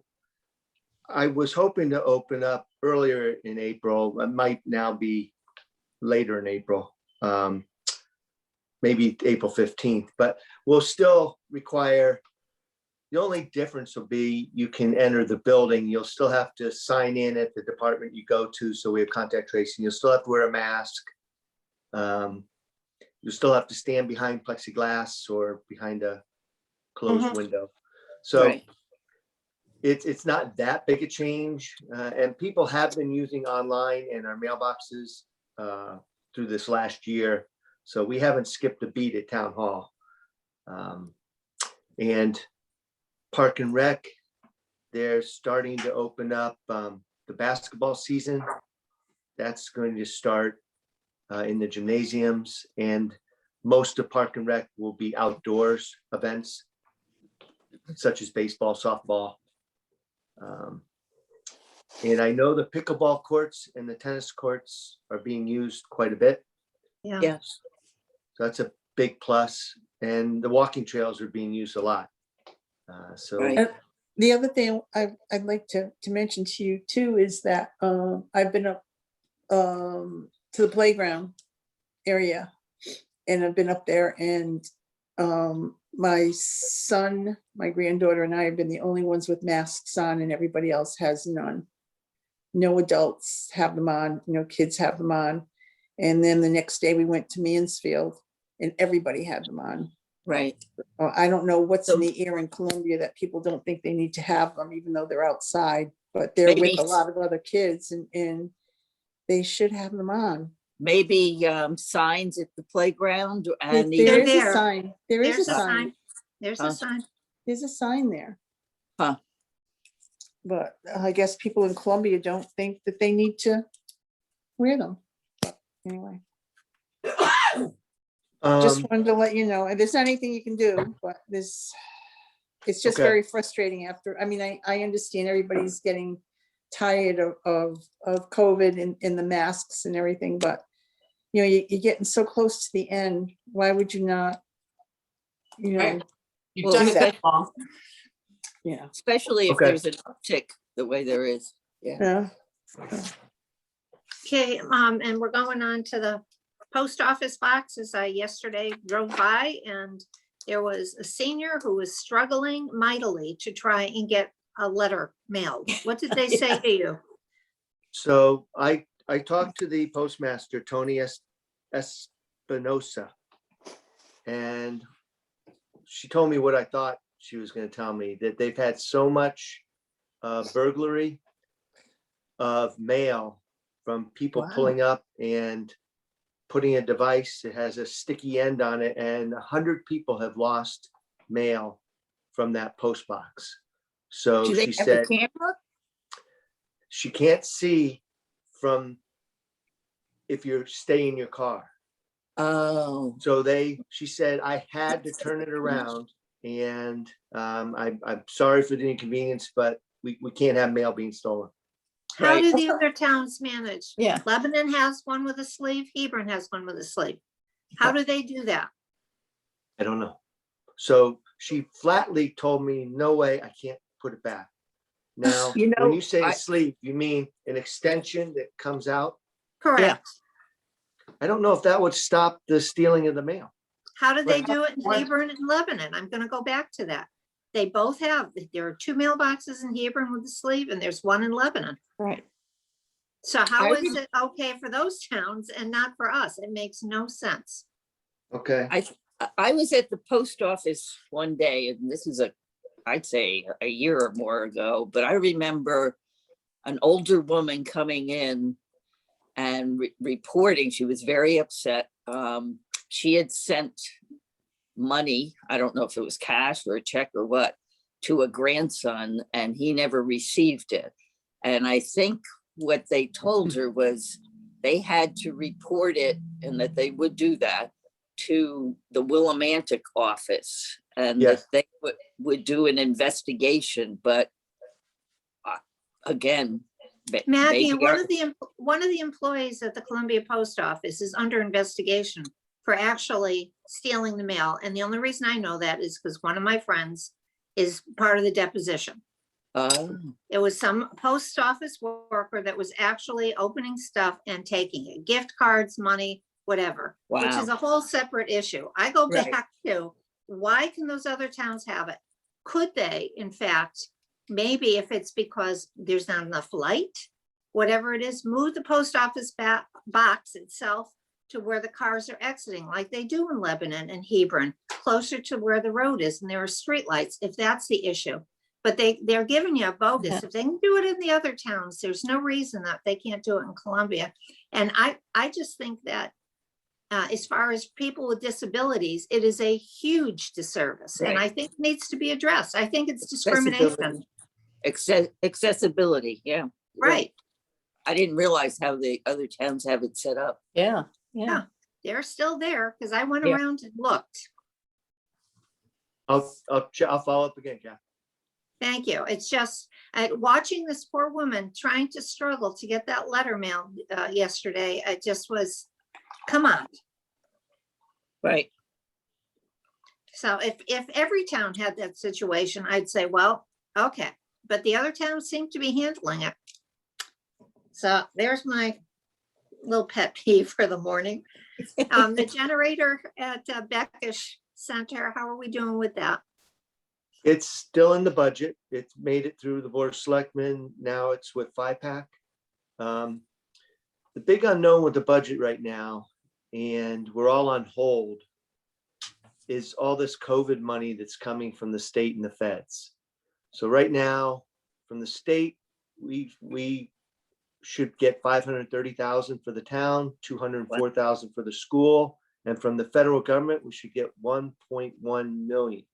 I was hoping to open up earlier in April. It might now be later in April. Maybe April 15th, but we'll still require, the only difference will be you can enter the building. You'll still have to sign in at the department you go to. So we have contact tracing. You'll still have to wear a mask. You still have to stand behind plexiglass or behind a closed window. So Right. it's not that big a change. And people have been using online and our mailboxes through this last year. So we haven't skipped a beat at town hall. And Park and Rec, they're starting to open up the basketball season. That's going to start in the gymnasiums, and most of Park and Rec will be outdoors events such as baseball, softball. And I know the pickleball courts and the tennis courts are being used quite a bit. Yeah. Yes. So that's a big plus. And the walking trails are being used a lot. So Right. The other thing I'd like to mention to you too is that I've been up to the playground area, and I've been up there, and my son, my granddaughter, and I have been the only ones with masks on, and everybody else has none. No adults have them on, no kids have them on. And then the next day we went to Mansfield and everybody had them on. Right. I don't know what's in the air in Columbia that people don't think they need to have them, even though they're outside, but they're Maybe with a lot of other kids, and they should have them on. Maybe signs at the playground There and They're is a there. sign. There is There's a sign. There's a sign. There's a sign there. Huh. But I guess people in Columbia don't think that they need to wear them. But anyway, just wanted to let you know, and there's not anything you can do, but it's just Okay. very frustrating after, I mean, I understand everybody's getting tired of COVID and the masks and everything, but you know, you're getting so close to the end. Why would you not, you know, Right. You've Well, done it that- that long. yeah. especially if Okay. there's an uptick the way there is. Yeah. Yeah. Okay, and we're going on to the post office box, as I yesterday drove by, and there was a senior who was struggling mightily to try and get a letter mailed. What did they say to you? So I talked to the postmaster, Tony Espinosa, and she told me what I thought she was going to tell me, that they've had so much burglary of mail from people Wow. pulling up and putting a device that has a sticky end on it, and 100 people have lost mail from that post box. So Do they she have a said camera? she can't see from if you're stay in your car. Oh, So she said, I had to turn it around, and I'm sorry for the inconvenience, but we can't have mail being stolen. How Right. do the other towns manage? Yeah. Lebanon has one with a sleeve, Hebron has one with a sleeve. How do they do that? I don't know. So she flatly told me, no way, I can't put it back. Now, You when know, you say a I- sleeve, you mean an extension that comes out? Correct. I don't know if that would stop the stealing of the mail. How do they Right. do it in What? Hebron and Lebanon? I'm gonna go back to that. They both have, there are 2 mailboxes in Hebron with a sleeve, and there's one in Lebanon. Right. So how I is it okay for those towns and not for us? It makes no sense. Okay. I was at the post office one day, and this is I'd say a year or more ago, but I remember an older woman coming in and reporting. She was very upset. She had sent money, I don't know if it was cash or a check or what, to a grandson, and he never received it. And I think what they told her was they had to report it, and that they would do that, to the Willimantic office, and Yes. that they would do an investigation. But again, Maggie, maybe one our- of the employees at the Columbia Post Office is under investigation for actually stealing the mail. And the only reason I know that is because one of my friends is part of the deposition. It was some post office worker that was actually opening stuff and taking it, gift cards, money, whatever, which Wow. is a whole separate issue. I go Right. back to, why can those other towns have it? Could they, in fact, maybe if it's because there's not enough light, whatever it is, move the post office box itself to where the cars are exiting, like they do in Lebanon and Hebron, closer to where the road is, and there are streetlights, if that's the issue. But they're giving you a bogus. If they can do it in the other towns, there's no reason that they can't do it in Columbia. And I just think that as far as people with disabilities, it is a huge disservice, and I think it needs to be addressed. I think it's discrimination. Accessibility, yeah. Right. I didn't realize how the other towns have it set up. Yeah. Yeah, they're still there because I went Yeah. around and looked. I'll follow up again, Kath. Thank you. It's just watching this poor woman trying to struggle to get that letter mailed yesterday. It just was, come on. Right. So if every town had that situation, I'd say, well, okay. But the other towns seem to be handling it. So there's my little pet peeve for the morning. The generator at Beckish Center, how are we doing with that? It's still in the budget. It's made it through the Board of Selectmen. Now it's with FIPAC. The big unknown with the budget right now, and we're all on hold, is all this COVID money that's coming from the state and the feds. So right now, from the state, we should get 530,000 for the town, 204,000 for the school, and from the federal government, we should get 1.1 million.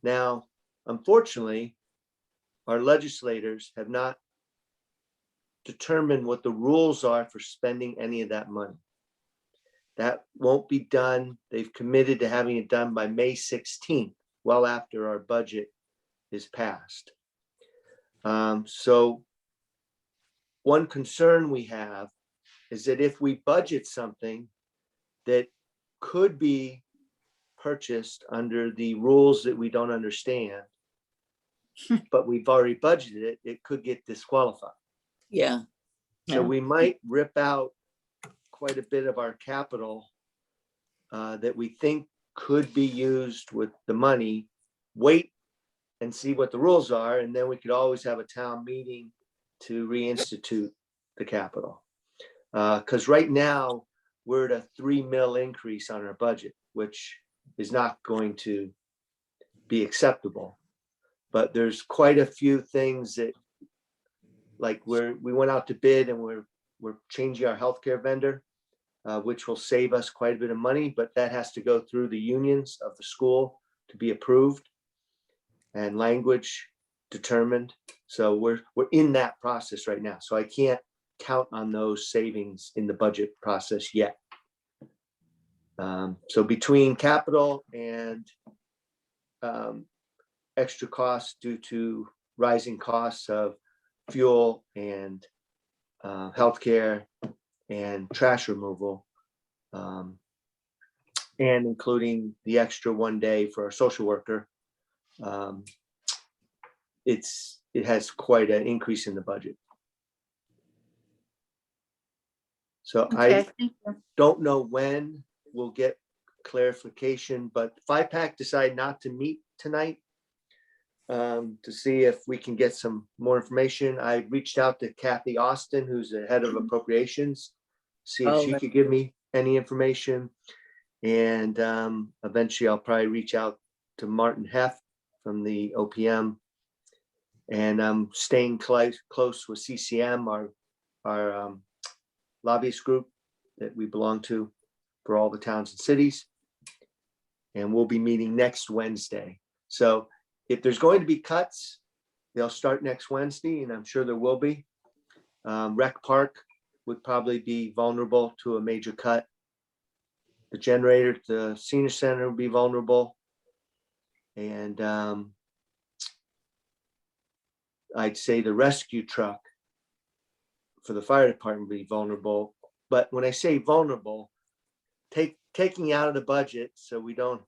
Now, unfortunately, our legislators have not determined what the rules are for spending any of that money. That won't be done. They've committed to having it done by May 16th, well after our budget is passed. So one concern we have is that if we budget something that could be purchased under the rules that we don't understand, but we've already budgeted it, it could get disqualified. Yeah. So we might rip out quite a bit of our capital that we think could be used with the money, wait and see what the rules are, and then we could always have a town meeting to reinstitute the capital. Because right now, we're at a 3 mil increase on our budget, which is not going to be acceptable. But there's quite a few things that, like we went out to bid and we're changing our healthcare vendor, which will save us quite a bit of money, but that has to go through the unions of the school to be approved and language determined. So we're in that process right now. So I can't count on those savings in the budget process yet. So between capital and extra costs due to rising costs of fuel and healthcare and trash removal, and including the extra 1 day for our social worker, it has quite an increase in the budget. So Okay, I thank you. don't know when we'll get clarification, but FIPAC decided not to meet tonight to see if we can get some more information. I reached out to Kathy Austin, who's the head of appropriations, see if she could give me any information. And eventually I'll probably reach out to Martin Heff from the OPM. And I'm staying close with CCM, our lobbyist group that we belong to for all the towns and cities. And we'll be meeting next Wednesday. So if there's going to be cuts, they'll start next Wednesday, and I'm sure there will be. Rec Park would probably be vulnerable to a major cut. The generator at the senior center would be vulnerable. And I'd say the rescue truck for the fire department to be vulnerable. But when I say vulnerable, taking out of the budget so we don't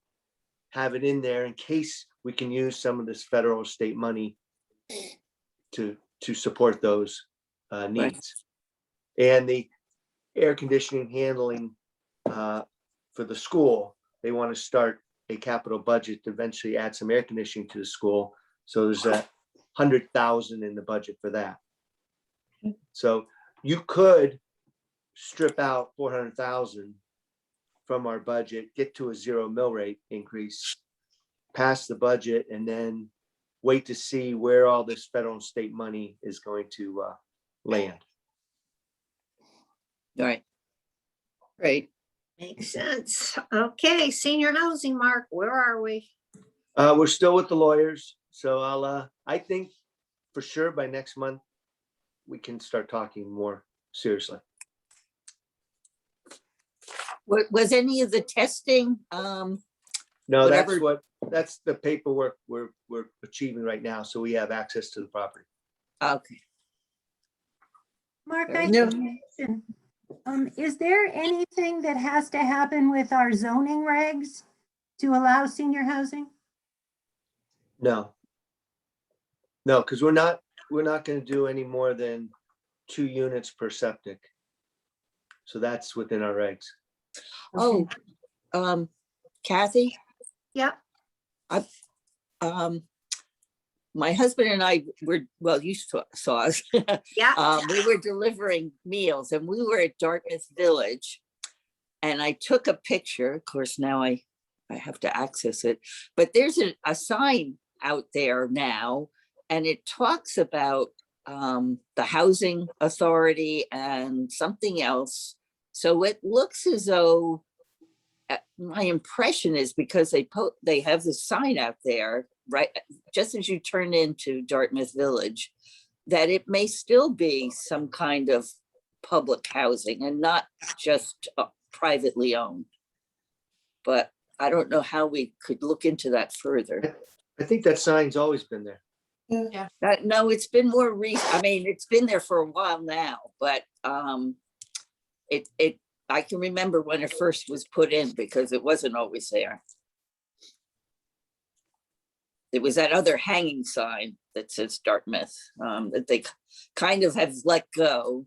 have it in there in case we can use some of this federal or state money to support those needs. And the air conditioning handling for the school, they want to start a capital budget to eventually add some air conditioning to the school. So there's $100,000 in the budget for that. So you could strip out $400,000 from our budget, get to a 0 mill rate increase, pass the budget, and then wait to see where all this federal and state money is going to land. All right. Great. Makes sense. Okay, senior housing, Mark, where are we? We're still with the lawyers, so I think for sure by next month we can start talking more seriously. Was any of the testing? No, Whatever- that's the paperwork we're achieving right now, so we have access to the property. Okay. Mark, Very I No. have a question. Is there anything that has to happen with our zoning regs to allow senior housing? No, because we're not going to do any more than 2 units per septic. So that's within our regs. Oh, Kathy, Yep, my husband and I were, well, you saw us. yeah. We were delivering meals and we were at Dartmouth Village. And I took a picture. Of course, now I have to access it. But there's a sign out there now, and it talks about the housing authority and something else. So it looks as though, my impression is because they have the sign out there, right, just as you turn into Dartmouth Village, that it may still be some kind of public housing and not just privately owned. But I don't know how we could look into that further. I think that sign's always been there. No, it's been more recent. I mean, it's been there for a while now, but I can remember when it first was put in because it wasn't always there. There was that other hanging sign that says Dartmouth that they kind of have let go.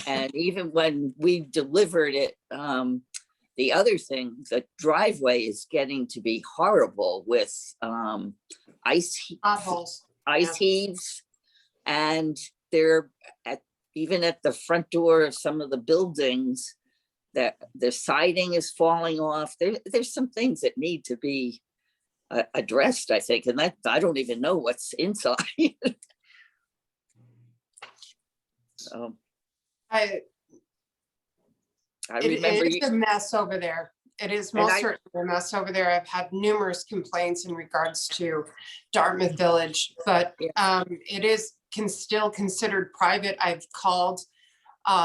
And even when we delivered it, the other thing, the driveway is getting to be horrible with Potholes. ice heaves. And they're even at the front door of some of the buildings, that the siding is falling off. There's some things that need to be addressed, I think, and that I don't even know what's inside. So It remember is a mess over there. It is most certainly a mess over there. I've had numerous complaints in regards to Dartmouth Village, but it is still considered private. I've called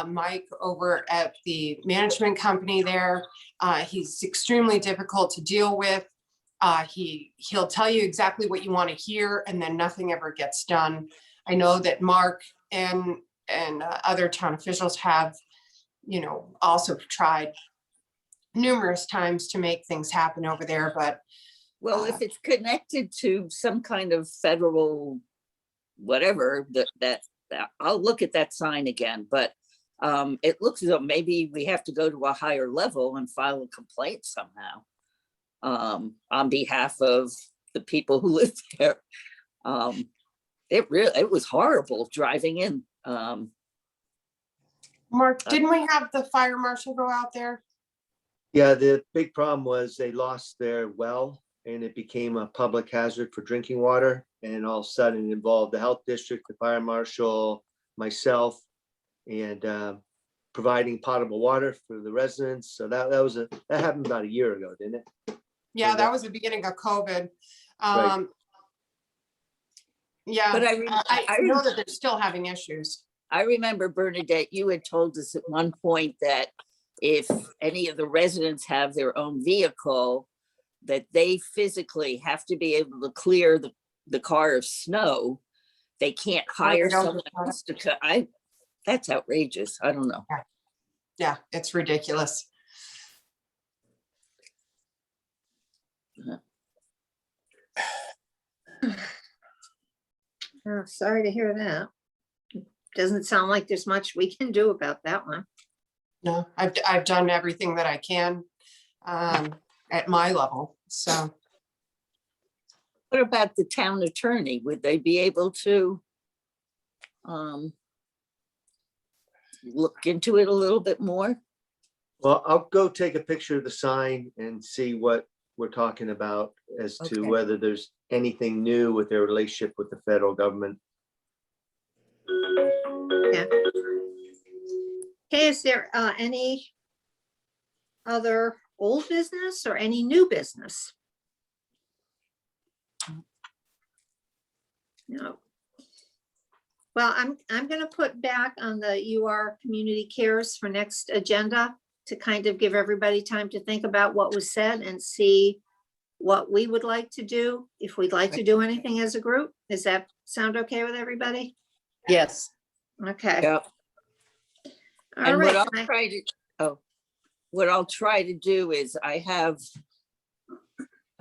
Mike over at the management company there. He's extremely difficult to deal with. He'll tell you exactly what you want to hear, and then nothing ever gets done. I know that Mark and other town officials have, also tried numerous times to make things happen over there, but well, if it's connected to some kind of federal whatever, that I'll look at that sign again, but it looks as though maybe we have to go to a higher level and file a complaint somehow on behalf of the people who live there. It was horrible driving in. Mark, didn't we have the fire marshal go out there? Yeah, the big problem was they lost their well and it became a public hazard for drinking water. And all of a sudden it involved the health district, the fire marshal, myself, and providing potable water for the residents. So that happened about a year ago, didn't it? Yeah, that was the beginning of COVID. Right. Yeah, But I know that they're still having issues. I remember, Bernadette, you had told us at one point that if any of the residents have their own vehicle, that they physically have to be able to clear the car of snow. They can't hire don't someone do that. else to cut. That's outrageous. I don't know. Yeah, it's ridiculous. Oh, sorry to hear that. Doesn't sound like there's much we can do about that one. No, I've done everything that I can at my level, so. What about the town attorney? Would they be able to look into it a little bit more? Well, I'll go take a picture of the sign and see what we're talking about as to Okay. whether there's anything new with their relationship with the federal government. Okay, is there any other old business or any new business? No. Well, I'm gonna put back on the UR Community Cares for next agenda to kind of give everybody time to think about what was said and see what we would like to do, if we'd like to do anything as a group. Does that sound okay with everybody? Yes. Okay. Yep. All And right. what I'll try to do is I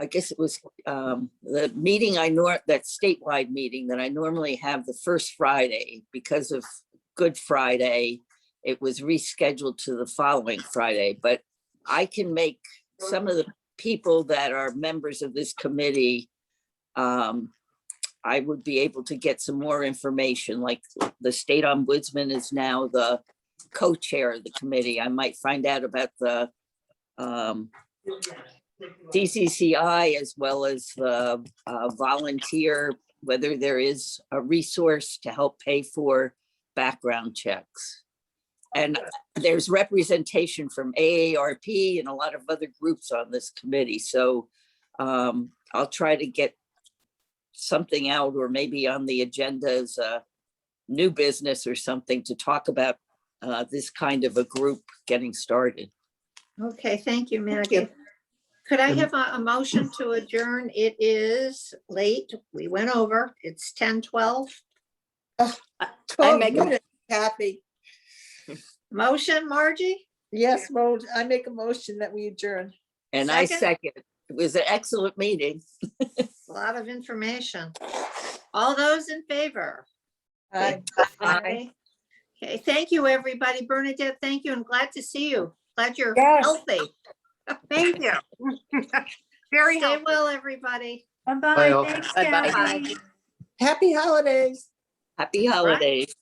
guess it was the meeting that statewide meeting that I normally have the first Friday, because of Good Friday, it was rescheduled to the following Friday, but I can make some of the people that are members of this committee, I would be able to get some more information, like the state ombudsman is now the co-chair of the committee. I might find out about the DCCI as well as the volunteer, whether there is a resource to help pay for background checks. And there's representation from AARP and a lot of other groups on this committee. So I'll try to get something out, or maybe on the agenda as a new business or something, to talk about this kind of a group getting started. Okay, thank you, Maggie. Could I have a motion to adjourn? It is late. We went over. It's 10:12. I make a- Happy. Motion, Margie? Yes, well, I make a motion that we adjourn. And I Second? second. It was an excellent meeting. A lot of information. All those in favor? Aye. Aye. Okay, thank you, everybody. Bernadette, thank you. I'm glad to see you. Glad you're Yes. healthy. Thank you. Very Stay helpful. well, everybody. Bye, Bye-bye. all. Thanks, Bye-bye. Kathy. Happy holidays. Happy holidays.